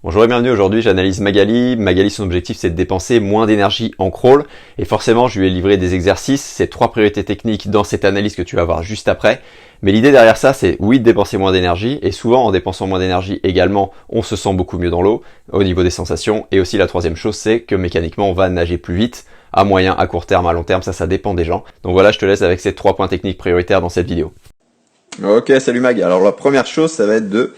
Bonjour et bienvenue, aujourd'hui j'analyse Magali. Magali, son objectif c'est de dépenser moins d'énergie en crawl et forcément je lui ai livré des exercices, c'est 3 priorités techniques dans cette analyse que tu vas voir juste après. Mais l'idée derrière ça c'est oui de dépenser moins d'énergie et souvent en dépensant moins d'énergie également on se sent beaucoup mieux dans l'eau au niveau des sensations et aussi la troisième chose c'est que mécaniquement on va nager plus vite à moyen, à court terme, à long terme, ça dépend des gens. Donc voilà, je te laisse avec ces 3 points techniques prioritaires dans cette vidéo. Ok, salut Mag. Alors la première chose, ça va être de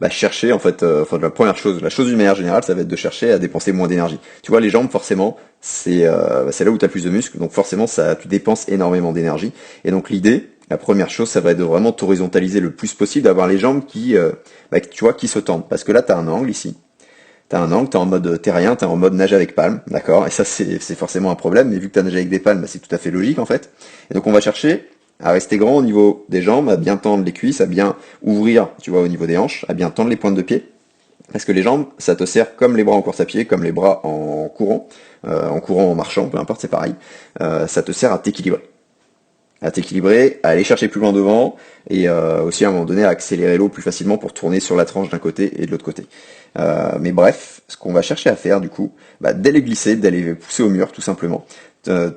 chercher la première chose, la chose d'une manière générale, ça va être de chercher à dépenser moins d'énergie. Tu vois, les jambes, forcément, c'est là où tu as le plus de muscles, donc forcément, tu dépenses énormément d'énergie. Et donc l'idée, la première chose, ça va être de vraiment t'horizontaliser le plus possible, d'avoir les jambes qui se tendent. Parce que là, tu as un angle ici. T'as un angle, t'es en mode terrien, t'es en mode nage avec palme, d'accord? Et ça, c'est forcément un problème, mais vu que t'as nagé avec des palmes, c'est tout à fait logique, en fait. Et donc, on va chercher à rester grand au niveau des jambes, à bien tendre les cuisses, à bien ouvrir, tu vois, au niveau des hanches, à bien tendre les pointes de pied. Parce que les jambes, ça te sert comme les bras en course à pied, comme les bras en courant, en marchant, peu importe, c'est pareil. Ça te sert à t'équilibrer, à aller chercher plus loin devant, et aussi à un moment donné à accélérer l'eau plus facilement pour tourner sur la tranche d'un côté et de l'autre côté. Mais bref, ce qu'on va chercher à faire du coup, d'aller glisser, d'aller pousser au mur tout simplement.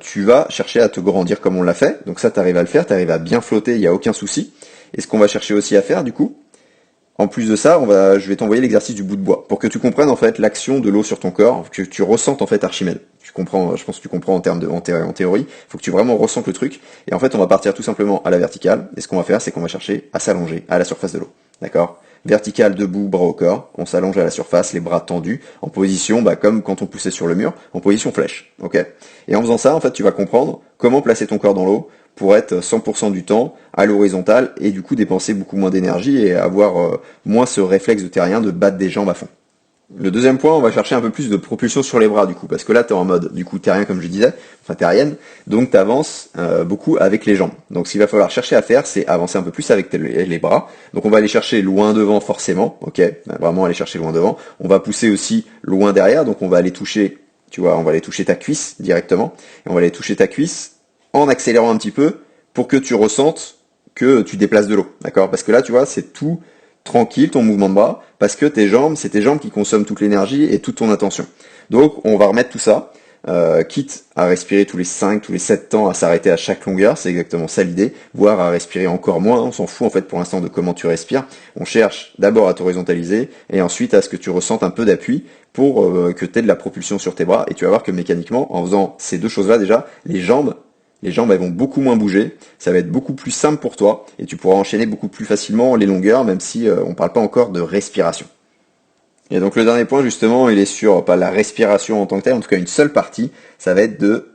Tu vas chercher à te grandir comme on l'a fait, donc ça t'arrives à le faire, t'arrives à bien flotter, il n'y a aucun souci. Et ce qu'on va chercher aussi à faire du coup, en plus de ça, je vais t'envoyer l'exercice du bout de bois pour que tu comprennes en fait l'action de l'eau sur ton corps, que tu ressentes en fait Archimède. Tu comprends, je pense que tu comprends en théorie. Faut que tu vraiment ressentes le truc. Et en fait, on va partir tout simplement à la verticale. Et ce qu'on va faire, c'est qu'on va chercher à s'allonger à la surface de l'eau. D'accord? Verticale, debout, bras au corps. On s'allonge à la surface, les bras tendus, en position, comme quand on poussait sur le mur, en position flèche. Ok? Et en faisant ça, en fait, tu vas comprendre comment placer ton corps dans l'eau pour être 100% du temps à l'horizontale et du coup dépenser beaucoup moins d'énergie et avoir moins ce réflexe de terrien de battre des jambes à fond. Le deuxième point, on va chercher un peu plus de propulsion sur les bras du coup, parce que là tu es en mode du coup terrien comme je disais, enfin terrienne, donc tu avances beaucoup avec les jambes. Donc ce qu'il va falloir chercher à faire, c'est avancer un peu plus avec les bras. Donc on va aller chercher loin devant forcément, ok, vraiment aller chercher loin devant. On va pousser aussi loin derrière, donc on va aller toucher, tu vois, on va aller toucher ta cuisse directement, et on va aller toucher ta cuisse en accélérant un petit peu pour que tu ressentes que tu déplaces de l'eau, d'accord? Parce que là, tu vois, c'est tout tranquille ton mouvement de bras, parce que c'est tes jambes qui consomment toute l'énergie et toute ton attention. Donc, on va remettre tout ça, quitte à respirer tous les 5, tous les 7 temps, à s'arrêter à chaque longueur, c'est exactement ça l'idée, voire à respirer encore moins, on s'en fout en fait pour l'instant de comment tu respires. On cherche d'abord à t'horizontaliser, et ensuite à ce que tu ressentes un peu d'appui pour que tu aies de la propulsion sur tes bras, et tu vas voir que mécaniquement, en faisant ces deux choses-là déjà, les jambes elles vont beaucoup moins bouger, ça va être beaucoup plus simple pour toi et tu pourras enchaîner beaucoup plus facilement les longueurs même si on parle pas encore de respiration. Et donc le dernier point justement, il est sur pas la respiration en tant que telle, en tout cas une seule partie, ça va être de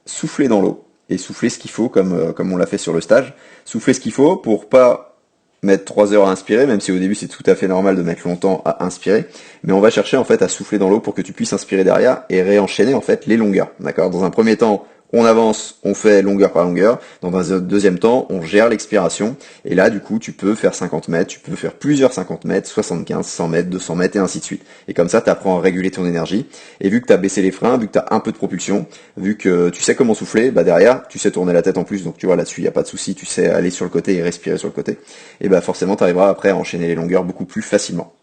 souffler dans l'eau et souffler ce qu'il faut comme on l'a fait sur le stage, souffler ce qu'il faut pour pas mettre 3 heures à inspirer, même si au début c'est tout à fait normal de mettre longtemps à inspirer, mais on va chercher en fait à souffler dans l'eau pour que tu puisses inspirer derrière et réenchaîner en fait les longueurs, d'accord? Dans un premier temps, on avance, on fait longueur par longueur. Dans un deuxième temps, on gère l'expiration. Et là, du coup, tu peux faire 50 mètres, tu peux faire plusieurs 50 mètres, 75, 100 mètres, 200 mètres et ainsi de suite. Et comme ça, tu apprends à réguler ton énergie. Et vu que tu as baissé les freins, vu que tu as un peu de propulsion, vu que tu sais comment souffler, derrière, tu sais tourner la tête en plus. Donc tu vois, là-dessus, il n'y a pas de souci. Tu sais aller sur le côté et respirer sur le côté. Et forcément, tu arriveras après à enchaîner les longueurs beaucoup plus facilement.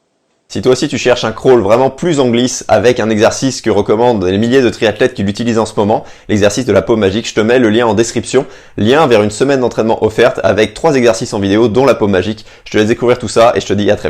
Si toi aussi tu cherches un crawl vraiment plus en glisse avec un exercice que recommandent les milliers de triathlètes qui l'utilisent en ce moment, l'exercice de la peau magique, je te mets le lien en description, lien vers une semaine d'entraînement offerte avec 3 exercices en vidéo dont la peau magique. Je te laisse découvrir tout ça et je te dis à très vite.